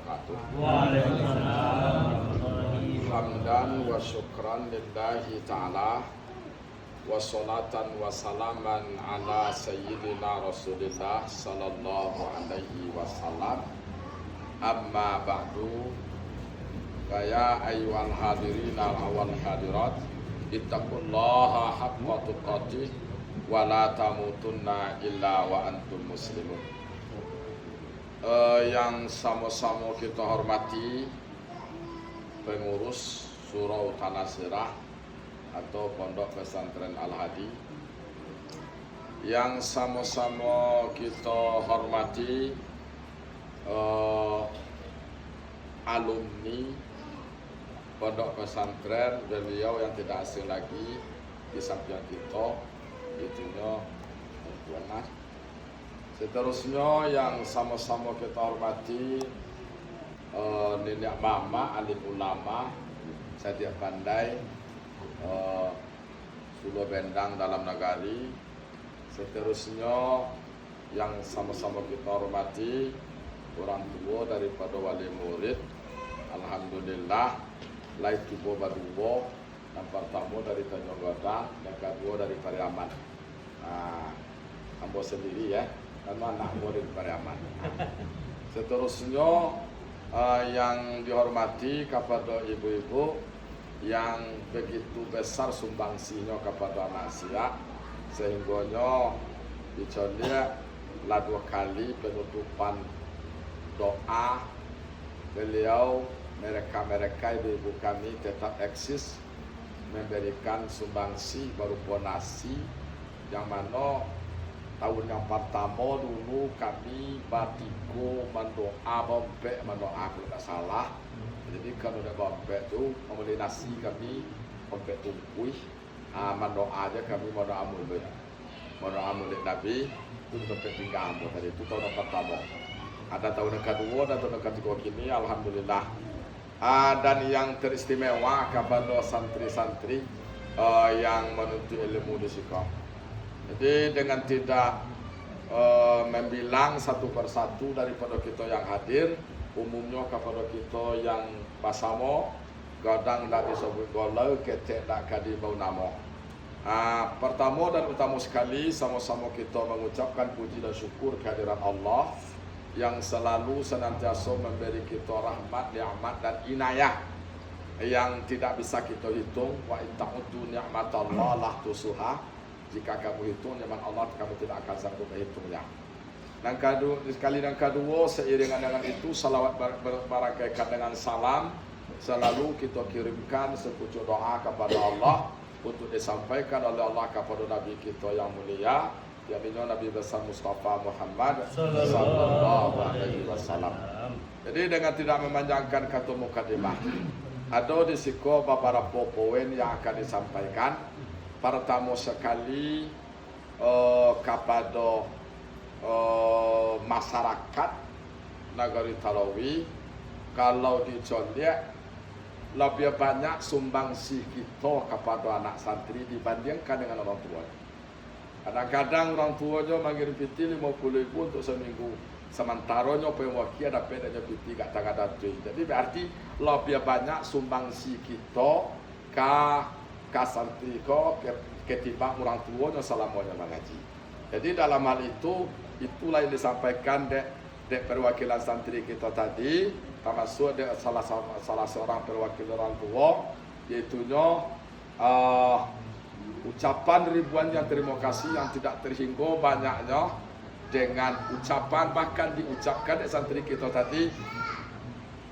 wabarakatuh. Waalaikumsalam. Hamdan wa syukran lillahi ta'ala wa salatan wa salaman ala sayyidina Rasulillah sallallahu alaihi wasallam. Amma ba'du. Ya ayyuhal hadirin wal hadirat, ittaqullaha haqqa tuqatih wa la tamutunna illa wa antum muslimun. Yang sama-sama kita hormati pengurus Surau Tanah Sirah atau Pondok Pesantren Al-Hadi, yang sama-sama kita hormati alumni Pondok Pesantren beliau yang tidak asing lagi di samping kita, itunya Tuan. Seterusnya yang sama-sama kita hormati nenek mama alim ulama Sadia Pandai, Sulu Bendang dalam negari. Seterusnya yang sama-sama kita hormati orang tua daripada wali murid. Alhamdulillah, lai tubuh baduwo, yang pertama dari Tanjung Godang, yang kedua dari Pariaman. Ambo sendiri ya, karena anak murid Pariaman. Seterusnya yang dihormati kepada ibu-ibu yang begitu besar sumbangsinya kepada anak siak, sehingganya dicolia lah 2 kali penutupan doa beliau. Mereka ibu-ibu kami tetap eksis memberikan sumbangsi berupa nasi, yang mana tahun yang pertama dulu kami batiko mendoa bompek, mendoa kalau tak salah. Jadi kalau ada bompek tu membeli nasi kami bompek tungkuih, mendoa aja kami mendoa mulut Nabi itu bompek tinggal tadi itu tahun yang pertama. Ada tahun yang kedua dan tahun yang ketiga kini, alhamdulillah. Dan yang teristimewa kepada santri-santri yang menuntut ilmu di sini. Jadi dengan tidak membilang satu persatu daripada kita yang hadir, umumnya kepada kita yang basamo, gadang tak disebut golau, ketek tak kadi bau nama. Pertama dan utama sekali, sama-sama kita mengucapkan puji dan syukur kehadiran Allah yang selalu senantiasa memberi kita rahmat, nikmat dan inayah yang tidak bisa kita hitung. Wa in ta'uddu ni'matallahi la tuhsuha. Jika kamu hitung nikmat Allah, kamu tidak akan sanggup menghitungnya. Dan kedua, seiringan dengan itu, salawat berbarakaikan dengan salam selalu kita kirimkan sepucuk doa kepada Allah untuk disampaikan oleh Allah kepada Nabi kita yang mulia, yakni Nabi besar Mustafa Muhammad sallallahu alaihi wasallam. Jadi dengan tidak memanjangkan kata mukadimah, ada di siko beberapa poin yang akan disampaikan. Pertama sekali kepada masyarakat Nagari Talawi, kalau dicoliak lebih banyak sumbangsi kita kepada anak santri dibandingkan dengan orang tua. Kadang-kadang orang tuanya manggil piti 50.000 untuk seminggu, sementaranya pewakil dapat aja piti kat tangan datui. Jadi berarti lebih banyak sumbangsi kita ke santri ketimbang orang tuanya selamanya mengaji. Jadi dalam hal itu, itulah yang disampaikan dek perwakilan santri kita tadi, termasuk dek salah seorang perwakilan orang tua, yaitunya ucapan ribuan yang terima kasih yang tidak terhingga banyaknya dengan ucapan bahkan diucapkan oleh santri kita tadi,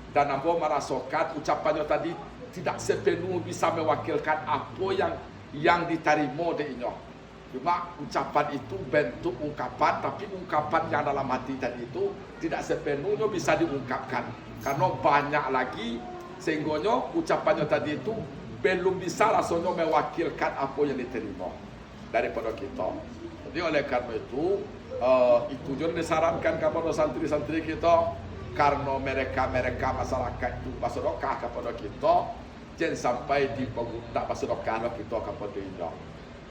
dan ambo merasakan ucapannya tadi tidak sepenuh bisa mewakilkan apa yang diterima darinya. Cuma ucapan itu bentuk ungkapan, tapi ungkapan yang dalam hati tadi itu tidak sepenuhnya bisa diungkapkan karena banyak lagi, sehingga ucapannya tadi itu belum bisa rasanya mewakilkan apa yang diterima daripada kita. Jadi oleh karena itu juga disarankan kepada santri-santri kita, karena mereka masyarakat itu bersedekah kepada kita, jangan sampai dipengguna bersedekah kita kepada dia.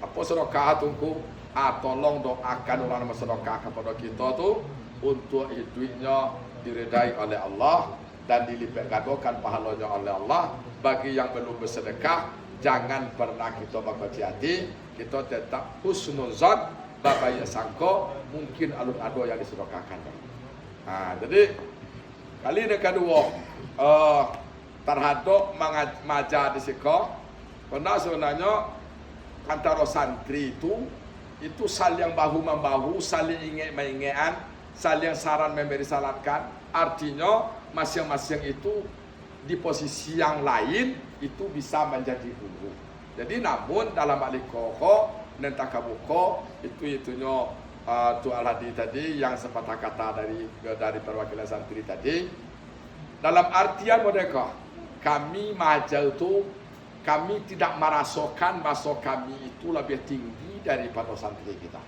Apa sedekah tunggu? Tolong doakan orang bersedekah kepada kita tu untuk hidupnya diridai oleh Allah, dan dilipat gandakan pahalanya oleh Allah. Bagi yang belum bersedekah, jangan pernah kita berkecil hati, kita tetap husnul zon, bapak sangko mungkin alun-ado yang disedekahkan. Jadi kali ini kedua terhadap mengajar di sekolah, karena sebenarnya antara santri itu saling bahu-membahu, saling ingat-mengingat, saling saran memberi sarankan. Artinya masing-masing itu di posisi yang lain itu bisa menjadi guru. Jadi namun dalam alikoho nentaka buko itunya tu Al-Hadi tadi yang sepatah kata dari perwakilan santri tadi, dalam artian mereka kami majar itu kami tidak merasakan bahasa kami itu lebih tinggi daripada santri kita.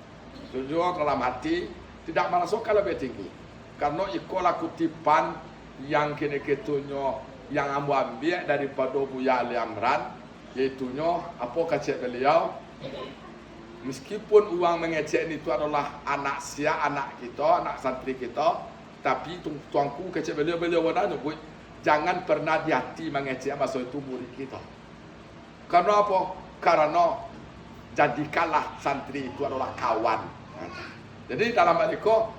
Jujur dalam hati tidak merasakan lebih tinggi, karena ikolah kutipan yang kini-kitunya yang ambil daripada Buya Ali Amran, yaitunya apa kata beliau, meskipun uang mengecek itu adalah anak kita, anak santri kita, tapi tuanku kecek beliau wadahnya, jangan pernah di hati mengecek masa itu murid kita. Karena apa? Karena jadikanlah santri itu adalah kawan. Jadi dalam hal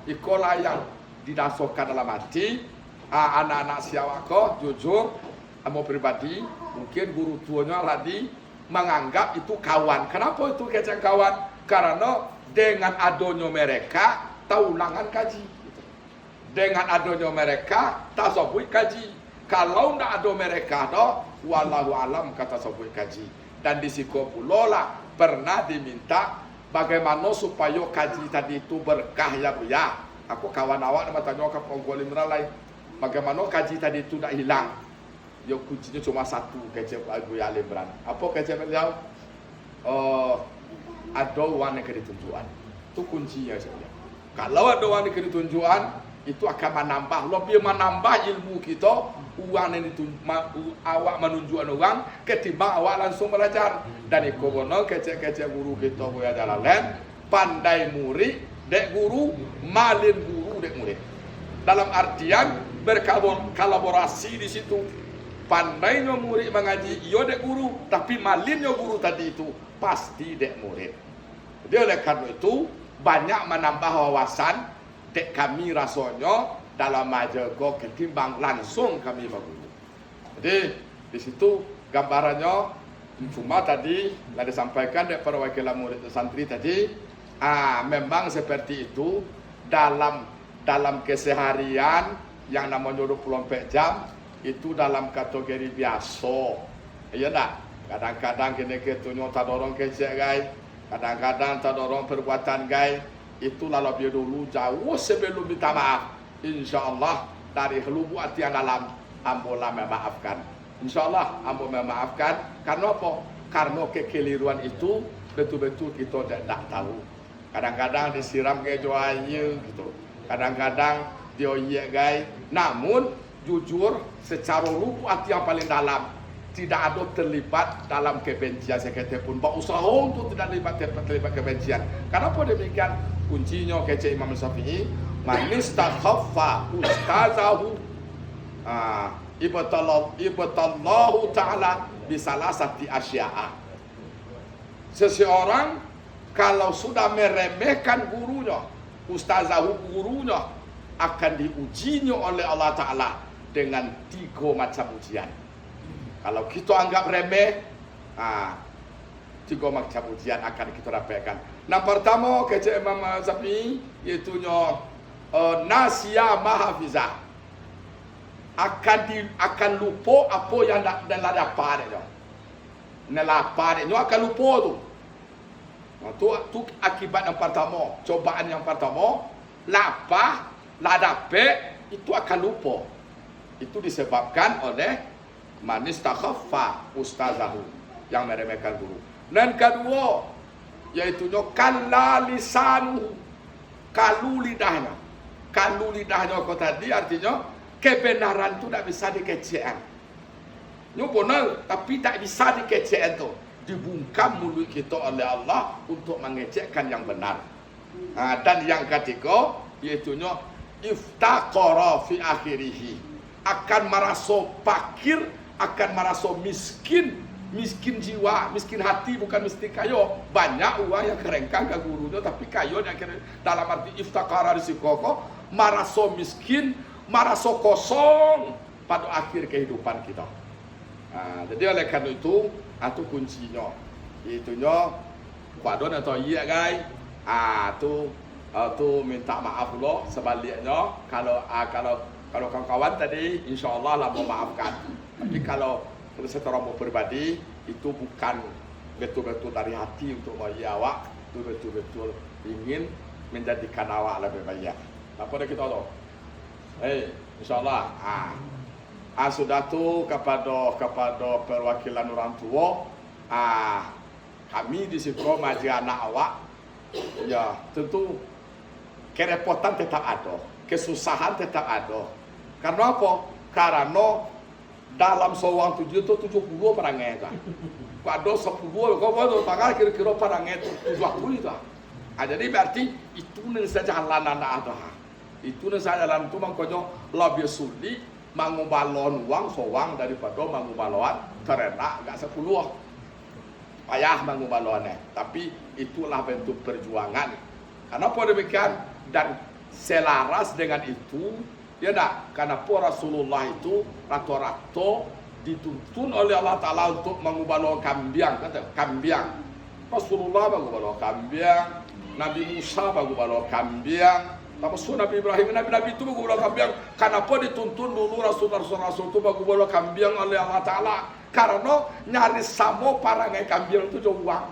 ikolah yang didasarkan dalam hati anak-anak siawako jujur, mau pribadi, mungkin guru tuanya tadi menganggap itu kawan. Kenapa itu kecek kawan? Karena dengan adanya mereka tahu ulangan kaji. Dengan adanya mereka tak sabui kaji. Kalau tidak ada mereka, wallahu alam kata sabui kaji. Dan di siko pula lah pernah diminta bagaimana supaya kaji tadi itu berkah ya Bu ya. Aku kawan awak nama tanya ke Ponggol Imralai, bagaimana kaji tadi itu tidak hilang. Ya kuncinya cuma satu kecep Bu ya Imran. Apa kecep beliau? Ada uang yang ditunjukkan. Itu kuncinya saja. Kalau ada uang yang ditunjukkan, itu akan lebih menambah ilmu kita. Uang yang awak menunjukkan orang ketimbang awak langsung belajar. Dan ikobono kecek-kecek guru kita Bu ya Jalalain, pandai murid dek guru, malin guru dek murid. Dalam artian berkolaborasi di situ. Pandainya murid mengaji, iya dek guru, tapi malinnya guru tadi itu pasti dek murid. Jadi oleh karena itu banyak menambah wawasan dek kami rasanya dalam majago ketimbang langsung kami berguru. Jadi di situ gambarannya cuma tadi telah disampaikan dari perwakilan murid santri tadi, memang seperti itu dalam keseharian yang namanya 24 jam itu dalam kategori biasa. Iya tak? Kadang-kadang kini ketunya tak dorong kecek guys, kadang-kadang tak dorong perbuatan guys. Itulah lebih dulu jauh sebelum minta maaf. InsyaAllah dari lubuk hati yang dalam ambolah memaafkan. InsyaAllah ambo memaafkan. Karena apa? Karena kekeliruan itu betul-betul kita tidak tahu. Kadang-kadang disiram ke joaya gitu. Kadang-kadang dioyek guys. Namun jujur secara lubuk hati yang paling dalam tidak ada terlibat dalam kebencian seketipun. Berusaha untuk tidak terlibat kebencian. Kenapa demikian? Kuncinya kece Imam Syafi'i, man istakhaffa ustazahu ibtallahu ta'ala bisalasati asya'a. Seseorang kalau sudah meremehkan gurunya, ustazahu gurunya, akan diujinya oleh Allah Ta'ala dengan 3 macam ujian. Kalau kita anggap remeh, 3 macam ujian akan kita dapatkan. Yang pertama kece Imam Syafi'i yaitu nasya mahafizah, akan lupa apa yang dah dapat dia. Nelapat dia akan lupa tu. Tu akibat yang pertama, cobaan yang pertama, lapah, dapat itu akan lupa. Itu disebabkan oleh manis takhaffa ustazahu, yang meremehkan guru. Dan kedua yaitu kalla lisanuhu, kalu lidahnya. Kalu lidahnya kau tadi artinya kebenaran itu tidak bisa dikecekan. Ini benar, tapi tak bisa dikecekan tu. Dibungkam mulut kita oleh Allah untuk mengecekkan yang benar. Dan yang ketiga yaitu iftaqara fi akhirih, akan merasa fakir, akan merasa miskin, miskin jiwa, miskin hati, bukan miskin kayo. Banyak uang yang kerengkang ke gurunya, tapi kayo yang dalam arti iftakara risikoko, merasa miskin, merasa kosong pada akhir kehidupan kita. Jadi oleh karena itu kuncinya, itunya kuadon atau iya guys, tu minta maaf lo. Sebaliknya kalau kawan-kawan tadi, insya Allah lah mau maafkan. Tapi kalau secara pribadi itu bukan betul-betul dari hati untuk maya awak, itu betul-betul ingin menjadikan awak lebih baik. Apa dah kita tahu? Insya Allah. Sudah tu kepada perwakilan orang tua, kami di situ maji anak awak, ya tentu kerepotan tetap ada, kesusahan tetap ada. Karena apa? Karena dalam sewang 70 perangai itu. Ada 10, kau tanggal kira-kira perangai 70 itu. Jadi berarti itu nih saja jalan anak ada. Itu nih saja jalan itu makanya lebih sulit mengubalon uang sewang daripada mengubalon terena enggak 10. Payah mengubalonnya. Tapi itulah bentuk perjuangan. Karena apa demikian? Dan selaras dengan itu, ya enggak? Karena Rasulullah itu rata-rata dituntun oleh Allah Ta'ala untuk mengubah kambing, kata kambing. Rasulullah mengubah kambing, Nabi Musa mengubah kambing, termasuk Nabi Ibrahim, Nabi itu mengubah kambing. Kenapa dituntun dulu Rasul itu mengubah kambing oleh Allah Ta'ala? Karena nyari samo parangai kambing itu jauh uang.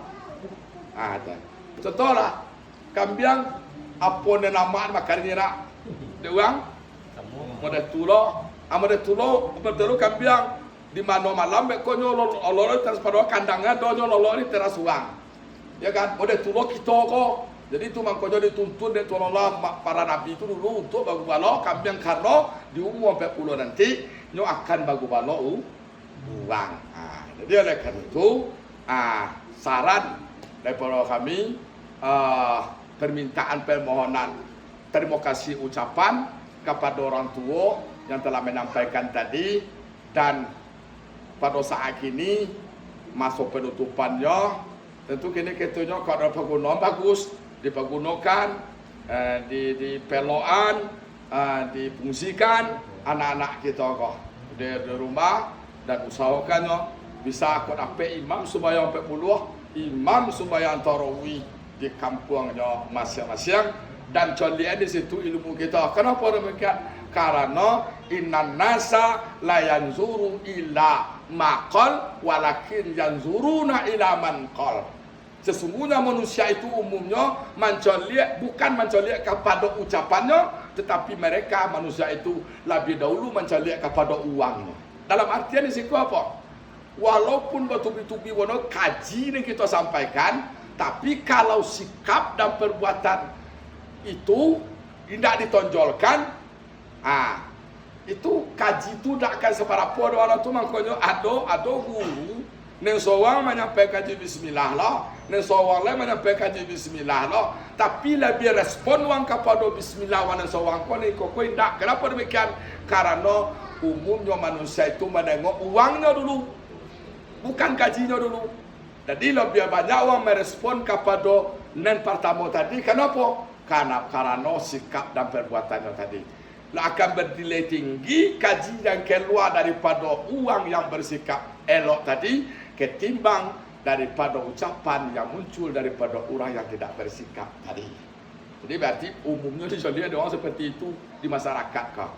Ada. Contohlah, kambing apa nama makarnya de uang? Mode tulo kambing di mana malam bekonyo lolo teras pada kandangnya donyo lolo ini teras uang. Ya kan? Mode tulo kita kok. Jadi itu makanya dituntun dan tolonglah para nabi itu dulu untuk bagu balo kambing karena di umur 40 nanti nyo akan bagu balo uang. Jadi oleh karena itu saran daripada kami, permintaan permohonan terima kasih ucapan kepada orang tua yang telah menyampaikan tadi, dan pada saat ini masuk penutupannya tentu kini ketunya kalau penggunaan bagus dipergunakan, di peloan, difungsikan anak-anak kita kok di rumah, dan usahakannya bisa kau dapat imam sembahyang 40, imam sembahyang tarawih di kampungnya masing-masing, dan colian di situ ilmu kita. Kenapa demikian? Karena innan nasa la yanzuru ila maqal walakin yanzuruna ila man qal. Sesungguhnya manusia itu umumnya bukan mencoliak kepada ucapannya, tetapi mereka manusia itu lebih dahulu mencoliak kepada uangnya. Dalam artian di situ apa? Walaupun betul-betul wono kaji yang kita sampaikan, tapi kalau sikap dan perbuatan itu tidak ditonjolkan, itu kaji itu tidak akan separah orang itu. Makanya ada guru neng sawang menyampaikan kaji bismillah lah, neng sawang lain menyampaikan kaji bismillah lah, tapi lebih respon wang kepada bismillah neng sawang kau ni kau tidak. Kenapa demikian? Karena umumnya manusia itu menengok uangnya dulu, bukan kajinya dulu. Jadi lebih banyak orang merespon kepada nen pertama tadi. Kenapa? Karena sikap dan perbuatannya tadi akan bernilai tinggi kaji yang keluar daripada uang yang bersikap elok tadi, ketimbang daripada ucapan yang muncul daripada orang yang tidak bersikap tadi. Jadi berarti umumnya dijadikan ada orang seperti itu di masyarakat kah?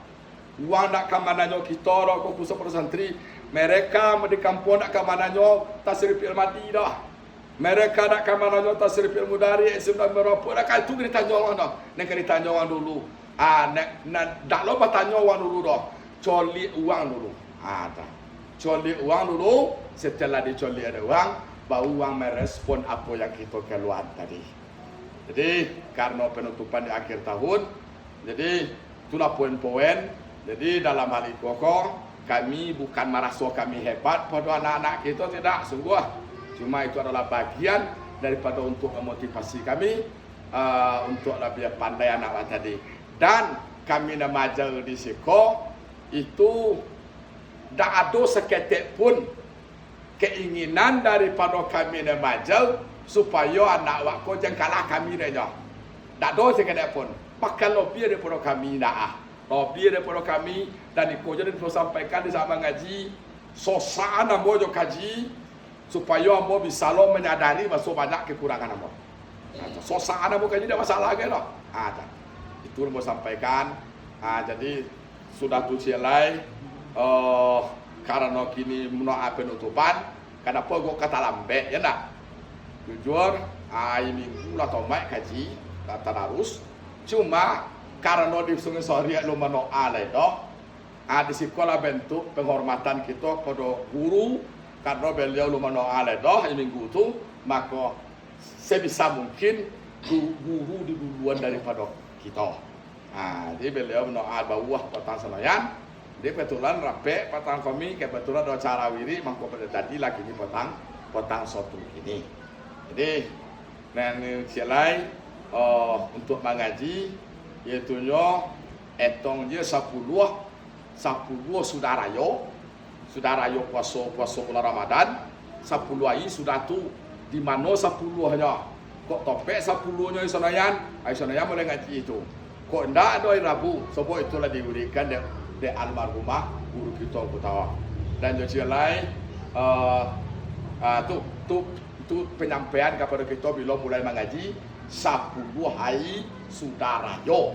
Uang nak kemananya kita orang kau pusat persantri, mereka di kampung nak kemananya tasrif ilmadi dah. Mereka nak kemananya tasrif ilmu dari sebab berapa? Nak itu kita tanya orang dah. Nak kita tanya orang dulu. Dak lo bertanya orang dulu dah. Coli uang dulu. Coli uang dulu. Setelah dicoli ada uang, baru uang merespon apa yang kita keluar tadi. Jadi karena penutupan di akhir tahun, jadi itulah poin-poin. Jadi dalam hal itu kami bukan merasa kami hebat pada anak-anak kita, tidak, sungguh. Cuma itu adalah bagian daripada untuk memotivasi kami untuk lebih pandai anak tadi. Dan kami nak majar di siko itu tak ada seketik pun keinginan daripada kami dan majal supaya anak wak jangan kalah kami dia. Tak ada seketik pun. Bahkan lebih daripada kami dah. Lebih daripada kami dan iko jadi sampaikan di zaman ngaji sosana mojo kaji supaya ambo bisa lo menyadari masuk banyak kekurangan ambo. Sosana ambo kaji tidak masalah ke lo. Itu mau sampaikan. Jadi sudah tu sialai karena kini menolak penutupan kenapa gua kata lambe ya nak jujur minggu lah tomat kaji kata harus cuma karena di sungai Soria lu menolak lah itu di sekolah bentuk penghormatan kita kepada guru karena beliau lu menolak lah itu minggu tu maka sebisa mungkin guru di duluan daripada kita. Jadi beliau menolak bawah Patang Senayan. Dia kebetulan rapi Patang kami kebetulan ada cara wiri mangko pada tadi lagi ni Patang satu ini. Jadi nanti sialai untuk mengaji iaitu etong dia 10 saudarayo puasa bulan Ramadan 10 ai sudah tu di mana 10 nya kok topek 10 nya Senayan boleh ngaji itu. Kok ndak ada hari Rabu, sebab itulah diberikan de almarhumah guru kita Kutawa. Dan juga lain tu penyampaian kepada kita bila mulai mengaji 10 hari Sudarayo.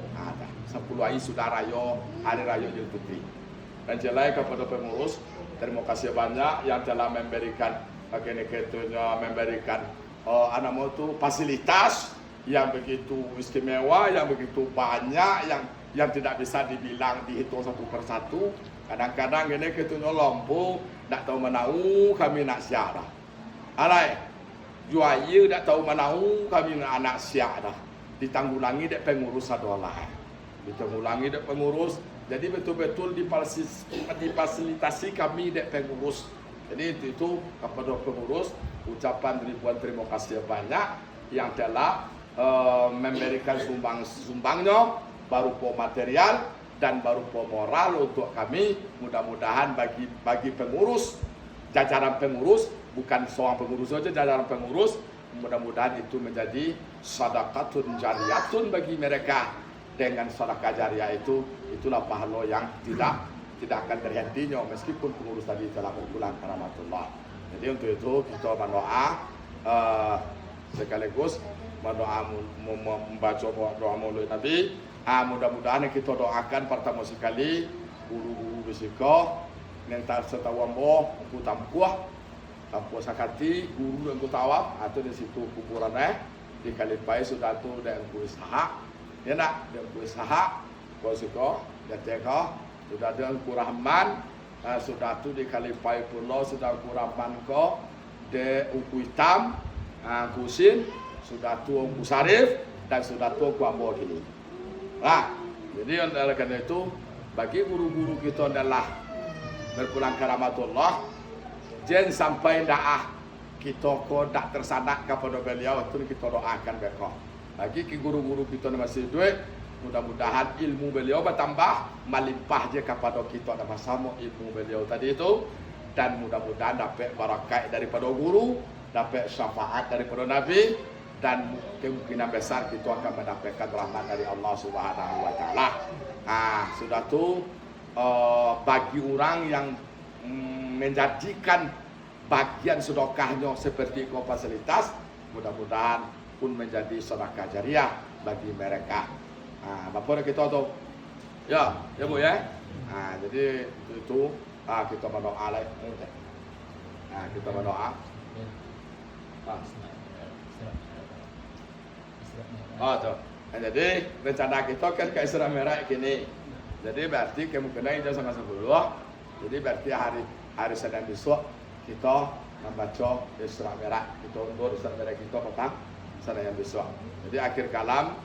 10 hari Sudarayo hari raya Idul Fitri. Dan juga lain kepada pengurus, terima kasih banyak yang telah memberikan fasilitas yang begitu istimewa, yang begitu banyak, yang tidak bisa dibilang dihitung satu persatu. Kadang-kadang ini kita lompo, tak tahu menau kami nak siap dah. Alai, juaya tak tahu menau kami nak anak siap dah. Ditanggulangi dek pengurus adalah. Ditanggulangi dek pengurus. Jadi betul-betul difasilitasi kami dek pengurus. Jadi itu kepada pengurus ucapan ribuan terima kasih banyak yang telah memberikan sumbangnya berupa material dan berupa moral untuk kami. Mudah-mudahan bagi pengurus, jajaran pengurus, bukan seorang pengurus saja, jajaran pengurus, mudah-mudahan itu menjadi sedekatun jariyatun bagi mereka. Dengan sedekah jariah itulah pahala yang tidak akan terhentinya meskipun pengurus tadi telah berpulang ke rahmatullah. Jadi untuk itu kita berdoa sekaligus membaca doa Maulid Nabi. Mudah-mudahan kita doakan pertama sekali guru-guru besiko yang tak setahu ambo tampuh sakati guru yang kutawab atau di situ kuburan di Kalipai sudah tu dan usaha ya nak dan usaha besiko dan teka sudah dengan kurahman sudah tu di Kalipai pulau sudah kurahman ko de uku hitam kusin sudah tu Ongku Sarif dan sudah tu Ongku Ambo ini. Jadi oleh karena itu bagi guru-guru kita adalah berpulang ke rahmatullah. Jangan sampai kita kok tak tersanak kepada beliau itu kita doakan mereka. Bagi guru-guru kita masih duit, mudah-mudahan ilmu beliau bertambah melimpah je kepada kita sama ilmu beliau tadi itu dan mudah-mudahan dapat barakat daripada guru, dapat syafaat daripada Nabi. Dan kemungkinan besar kita akan mendapatkan rahmat dari Allah Subhanahu Wa Taala. Sudah tu bagi orang yang menjadikan bagian sedekahnya seperti fasilitas, mudah-mudahan pun menjadi sedekah jariah bagi mereka. Bapak kita tu, ya Bu ya. Jadi itu kita berdoa lah. Kita berdoa. Tu. Jadi rencana kita kan ke Isra Mi'raj kini. Jadi berarti kemungkinan itu sama 10. Jadi berarti hari Senin besok kita membaca Isra Mi'raj. Kita undur Isra Mi'raj kita petang Senin besok. Jadi akhir kalam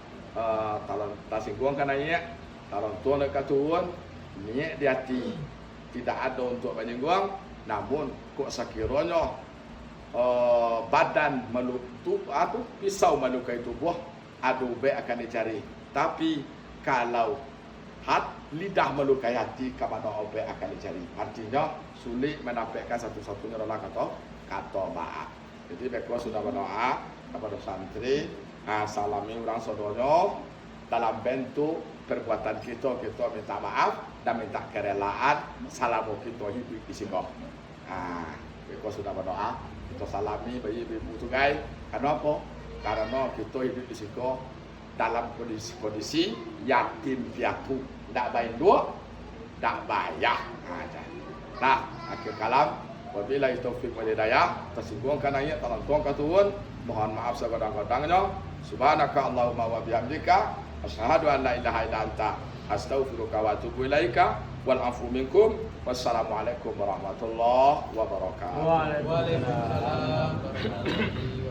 kalau tasinggung kan ayat kalau tuan dekat tuan niat di hati tidak ada untuk menyinggung, namun kok sekiranya badan atau pisau melukai tubuh adu baik akan dicari. Tapi kalau lidah melukai hati kepada apa yang akan dicari. Artinya sulit menampilkan satu-satunya adalah kata maaf. Jadi mereka sudah berdoa kepada santri, salami orang saudaranya dalam bentuk perbuatan kita minta maaf dan minta kerelaan salamu kita hidup di sini. Mereka sudah berdoa, kita salami bagi ibu tugai. Kenapa? Karena kita hidup di sini dalam kondisi yatim piatu, tidak bayar dua, tidak bayar. Nah, akhir kalam, wabillahi taufiq wal hidayah. Tersinggungkan ayat terlantung turun. Mohon maaf segadang-gadangnya. Subhanaka Allahumma wa bihamdika asyhadu an la ilaha illa anta astaghfiruka wa atubu ilaika wal afu minkum. Wassalamualaikum warahmatullahi wabarakatuh. Waalaikumsalam warahmatullahi wabarakatuh.